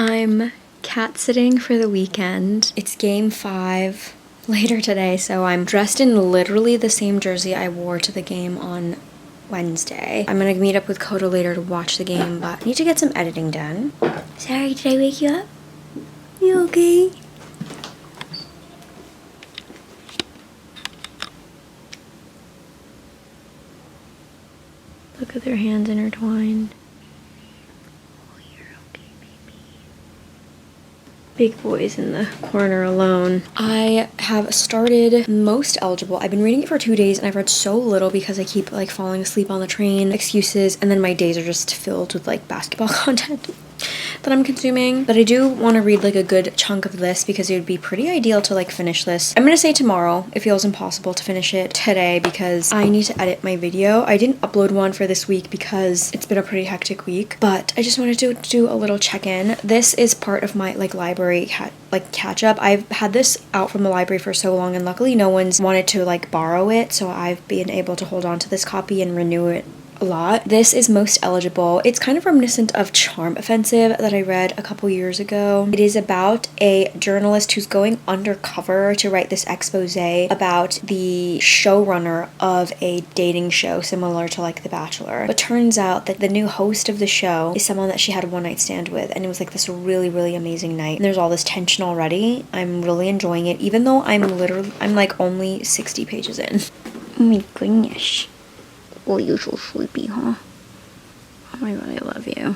I'm cat sitting for the weekend. It's game 5 later today, so I'm dressed in literally the same jersey I wore to the game on Wednesday. I'm gonna meet up with Coda later to watch the game, but I need to get some editing done. Sorry, did I wake you up? You okay? Look at their hands intertwined. Big boys in the corner alone. I have started Most Eligible. I've been reading it for 2 days and I've read so little because I keep like falling asleep on the train, excuses, and then my days are just filled with like basketball content that I'm consuming. But I do want to read like a good chunk of this because it would be pretty ideal to like finish this. I'm gonna say tomorrow. It feels impossible to finish it today because I need to edit my video. I didn't upload one for this week because it's been a pretty hectic week, but I just wanted to do a little check-in. This is part of my like library catch up. I've had this out from the library for so long and luckily no one's wanted to like borrow it, so I've been able to hold on to this copy and renew it a lot. This is Most Eligible. It's kind of reminiscent of Charm Offensive that I read a couple years ago. It is about a journalist who's going undercover to write this expose about the showrunner of a dating show similar to like The Bachelor. But turns out that the new host of the show is someone that she had a one-night stand with, and it was like this really amazing night. And there's all this tension already. I'm really enjoying it, even though I'm like only 60 pages in. Oh my goodness. Oh, you're so sleepy, huh? Oh my god, I love you.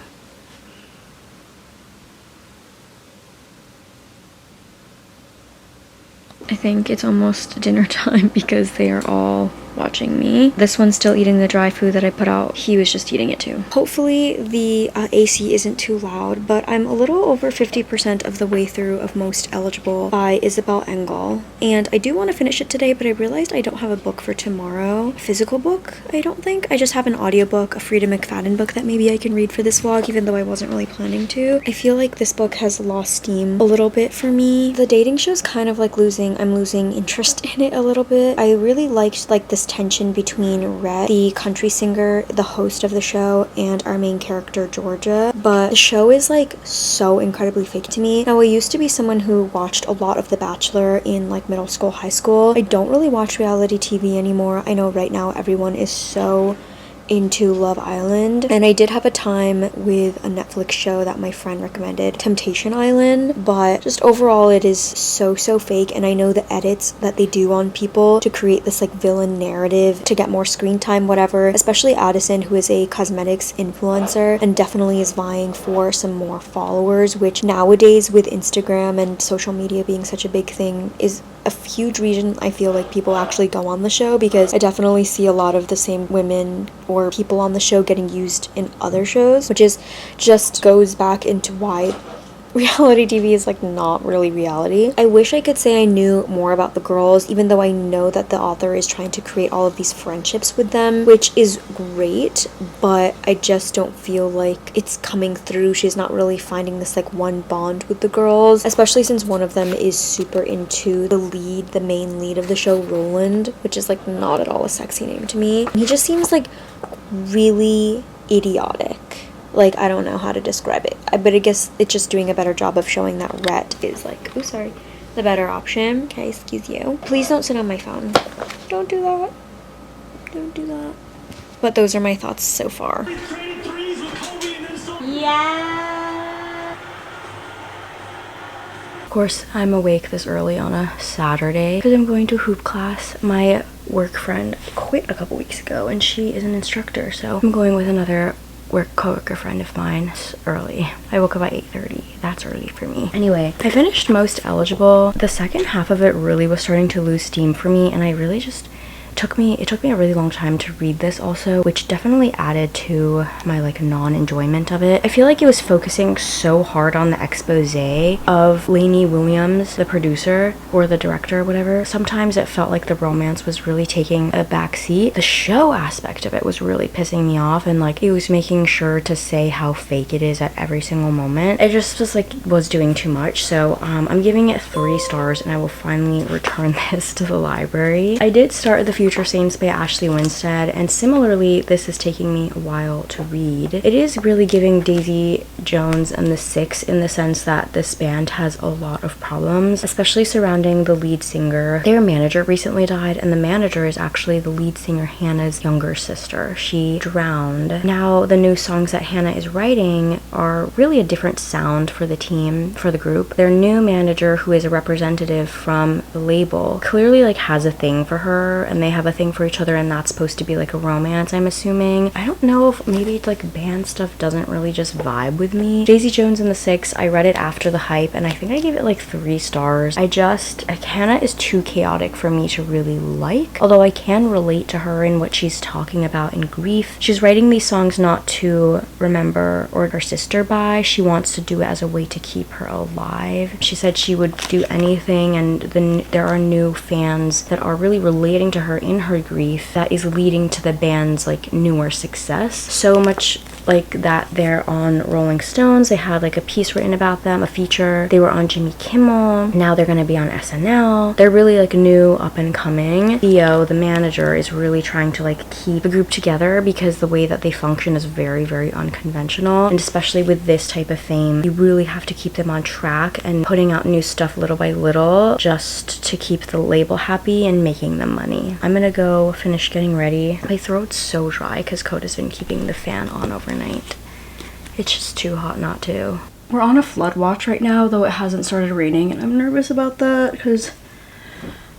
I think it's almost dinner time because they are all watching me. This one's still eating the dry food that I put out. He was just eating it too. Hopefully the AC isn't too loud, but I'm a little over 50% of the way through of Most Eligible by Isabel Engel. And I do want to finish it today, but I realized I don't have a book for tomorrow. A physical book, I don't think. I just have an audiobook, a Frida McFadden book that maybe I can read for this vlog, even though I wasn't really planning to. I feel like this book has lost steam a little bit for me. The dating show's kind of like I'm losing interest in it a little bit. I really liked like this tension between Rhett, the country singer, the host of the show, and our main character Georgia, but the show is like so incredibly fake to me. Now, I used to be someone who watched a lot of The Bachelor in like middle school, high school. I don't really watch reality TV anymore. I know right now everyone is so into Love Island, and I did have a time with a Netflix show that my friend recommended, Temptation Island, but just overall it is so fake. And I know the edits that they do on people to create this like villain narrative to get more screen time, whatever, especially Addison, who is a cosmetics influencer and definitely is vying for some more followers, which nowadays with Instagram and social media being such a big thing is a huge reason I feel like people actually go on the show, because I definitely see a lot of the same women or people on the show getting used in other shows, which is just goes back into why reality TV is like not really reality. I wish I could say I knew more about the girls, even though I know that the author is trying to create all of these friendships with them, which is great, but I just don't feel like it's coming through. She's not really finding this like one bond with the girls, especially since one of them is super into the main lead of the show, Roland, which is like not at all a sexy name to me. He just seems like really idiotic. Like, I don't know how to describe it, but I guess it's just doing a better job of showing that Rhett is like, oh sorry, the better option. Okay, excuse you. Please don't sit on my phone. Don't do that. Don't do that. But those are my thoughts so far. Yeah. Of course, I'm awake this early on a Saturday because I'm going to hoop class. My work friend quit a couple weeks ago and she is an instructor, so I'm going with another coworker friend of mine. It's early. I woke up at 8:30. That's early for me. Anyway, I finished Most Eligible. The second half of it really was starting to lose steam for me, and I really just it took me a really long time to read this also, which definitely added to my like non-enjoyment of it. I feel like it was focusing so hard on the expose of Lainey Williams, the producer or the director, whatever. Sometimes it felt like the romance was really taking a back seat. The show aspect of it was really pissing me off, and like it was making sure to say how fake it is at every single moment. It just was doing too much. So I'm giving it 3 stars, and I will finally return this to the library. I did start the Future Saints by Ashley Winstead, and similarly, this is taking me a while to read. It is really giving Daisy Jones and the Six in the sense that this band has a lot of problems, especially surrounding the lead singer. Their manager recently died, and the manager is actually the lead singer Hannah's younger sister. She drowned. Now, the new songs that Hannah is writing are really a different sound for the team, for the group. Their new manager, who is a representative from the label, clearly like has a thing for her, and they have a thing for each other, and that's supposed to be like a romance, I'm assuming. I don't know if maybe like band stuff doesn't really just vibe with me. Daisy Jones and the Six, I read it after the hype, and I think I gave it like 3 stars. Hannah is too chaotic for me to really like, although I can relate to her in what she's talking about in grief. She's writing these songs not to remember or her sister by. She wants to do it as a way to keep her alive. She said she would do anything, and then there are new fans that are really relating to her in her grief that is leading to the band's like newer success. So much like that they're on Rolling Stones. They had like a piece written about them, a feature. They were on Jimmy Kimmel. Now they're gonna be on SNL. They're really like new, up and coming. Theo, the manager, is really trying to like keep the group together because the way that they function is very, very unconventional. And especially with this type of fame, you really have to keep them on track and putting out new stuff little by little just to keep the label happy and making them money. I'm gonna go finish getting ready. My throat's so dry because Coda's been keeping the fan on overnight. It's just too hot not to. We're on a flood watch right now, though it hasn't started raining, and I'm nervous about that because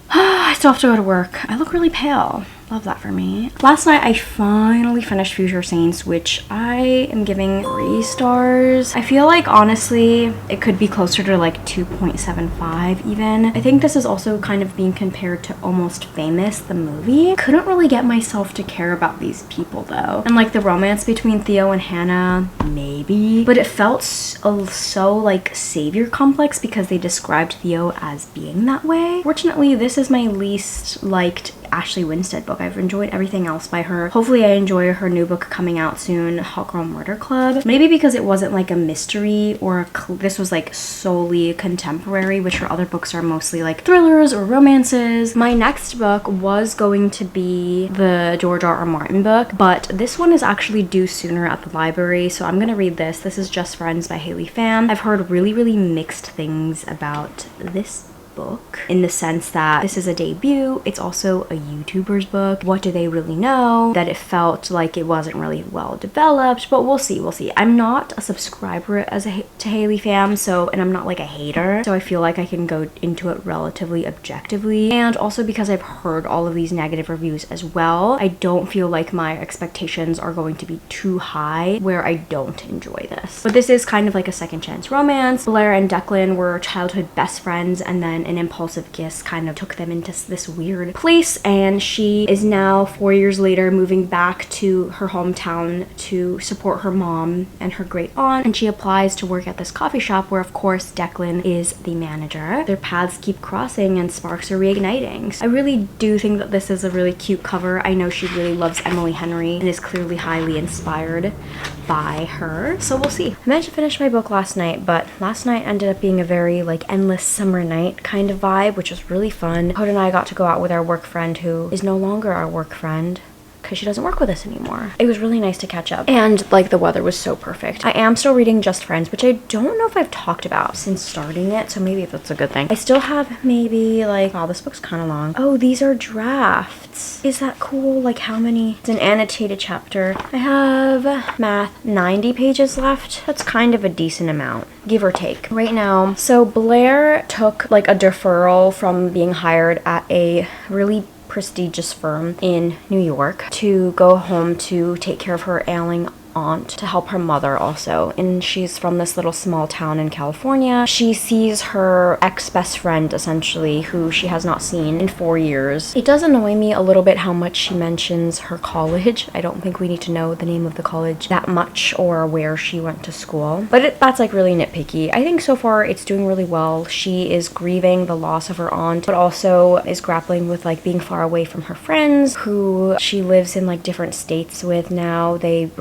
I still have to go to work. I look really pale. Love that for me. Last night I finally finished Future Saints, which I am giving 3 stars. I feel like honestly it could be closer to like 2.75 even. I think this is also kind of being compared to Almost Famous, the movie. Couldn't really get myself to care about these people though. And like the romance between Theo and Hannah, maybe. But it felt so like savior complex because they described Theo as being that way. Fortunately, this is my least liked Ashley Winstead book. I've enjoyed everything else by her. Hopefully I enjoy her new book coming out soon, Hot Girl Murder Club. Maybe because it wasn't like a mystery or this was like solely contemporary, which her other books are mostly like thrillers or romances. My next book was going to be the George R.R. Martin book, but this one is actually due sooner at the library, so I'm gonna read this. This is Just Friends by Haley Pham. I've heard really, really mixed things about this book in the sense that this is a debut. It's also a YouTuber's book. What do they really know? That it felt like it wasn't really well developed, but we'll see. I'm not a subscriber to Haley Pham, and I'm not like a hater, so I feel like I can go into it relatively objectively. And also because I've heard all of these negative reviews as well, I don't feel like my expectations are going to be too high where I don't enjoy this. But this is kind of like a second chance romance. Blair and Declan were childhood best friends, and then an impulsive kiss kind of took them into this weird place, and she is now 4 years later moving back to her hometown to support her mom and her great aunt, and she applies to work at this coffee shop where of course Declan is the manager. Their paths keep crossing and sparks are reigniting. So I really do think that this is a really cute cover. I know she really loves Emily Henry and is clearly highly inspired by her, so we'll see. I meant to finish my book last night, but last night ended up being a very like endless summer night kind of vibe, which was really fun. Hoda and I got to go out with our work friend, who is no longer our work friend because she doesn't work with us anymore. It was really nice to catch up, and like the weather was so perfect. I am still reading Just Friends, which I don't know if I've talked about since starting it, so maybe that's a good thing. I still have maybe like, wow, this book's kind of long. Oh, these are drafts. Is that cool? Like how many? It's an annotated chapter. I have math 90 pages left. That's kind of a decent amount, give or take right now. So Blair took like a deferral from being hired at a really prestigious firm in New York to go home to take care of her ailing aunt, to help her mother also, and she's from this little small town in California. She sees her ex-best friend essentially, who she has not seen in 4 years. It does annoy me a little bit how much she mentions her college. I don't think we need to know the name of the college that much or where she went to school, but that's like really nitpicky. I think so far it's doing really well. She is grieving the loss of her aunt, but also is grappling with like being far away from her friends who she lives in like different states with now. They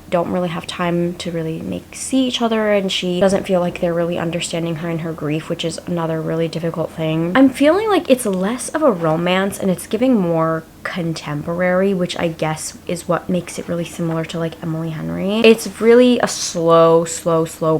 don't really have time to really see each other, and she doesn't feel like they're really understanding her in her grief, which is another really difficult thing. I'm feeling like it's less of a romance and it's giving more contemporary, which I guess is what makes it really similar to like Emily Henry. It's really a slow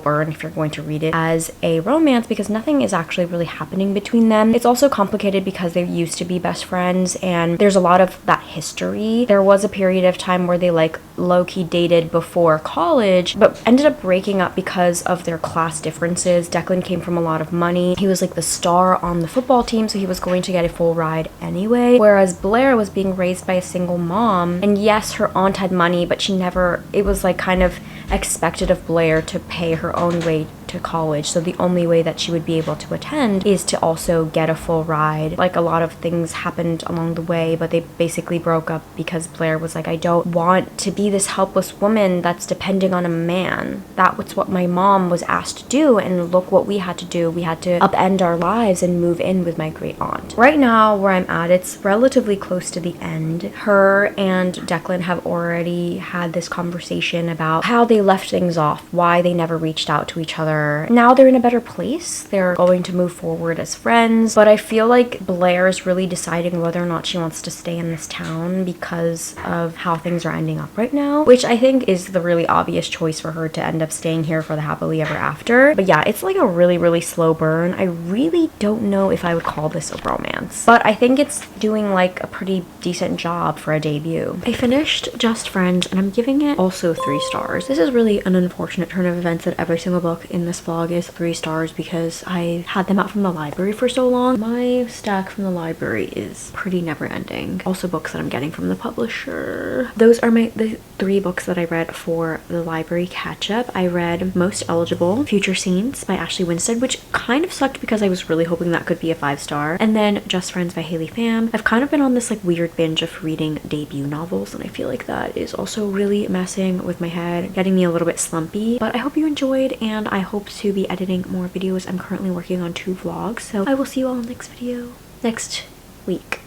burn if you're going to read it as a romance, because nothing is actually really happening between them. It's also complicated because they used to be best friends, and there's a lot of that history. There was a period of time where they like low-key dated before college, but ended up breaking up because of their class differences. Declan came from a lot of money. He was like the star on the football team, so he was going to get a full ride anyway, whereas Blair was being raised by a single mom. And yes, her aunt had money, but it was like kind of expected of Blair to pay her own way to college, so the only way that she would be able to attend is to also get a full ride. Like, a lot of things happened along the way, but they basically broke up because Blair was like, I don't want to be this helpless woman that's depending on a man. That was what my mom was asked to do, and look what we had to do. We had to upend our lives and move in with my great aunt. Right now, where I'm at, it's relatively close to the end. Her and Declan have already had this conversation about how they left things off, why they never reached out to each other. Now they're in a better place. They're going to move forward as friends, but I feel like Blair is really deciding whether or not she wants to stay in this town because of how things are ending up right now, which I think is the really obvious choice for her to end up staying here for the happily ever after. But yeah, it's like a really slow burn. I really don't know if I would call this a romance, but I think it's doing like a pretty decent job for a debut. I finished Just Friends, and I'm giving it also 3 stars. This is really an unfortunate turn of events that every single book in this vlog is 3 stars because I had them out from the library for so long. My stack from the library is pretty never ending. Also books that I'm getting from the publisher. Those are the 3 books that I read for the library catch-up. I read Most Eligible, Future Scenes by Ashley Winstead, which kind of sucked because I was really hoping that could be a 5-star. And then Just Friends by Haley Pham. I've kind of been on this like weird binge of reading debut novels, and I feel like that is also really messing with my head, getting me a little bit slumpy. But I hope you enjoyed, and I hope to be editing more videos. I'm currently working on 2 vlogs, so I will see you all in the next video next week,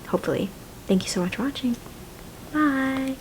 hopefully. Thank you so much for watching. Bye!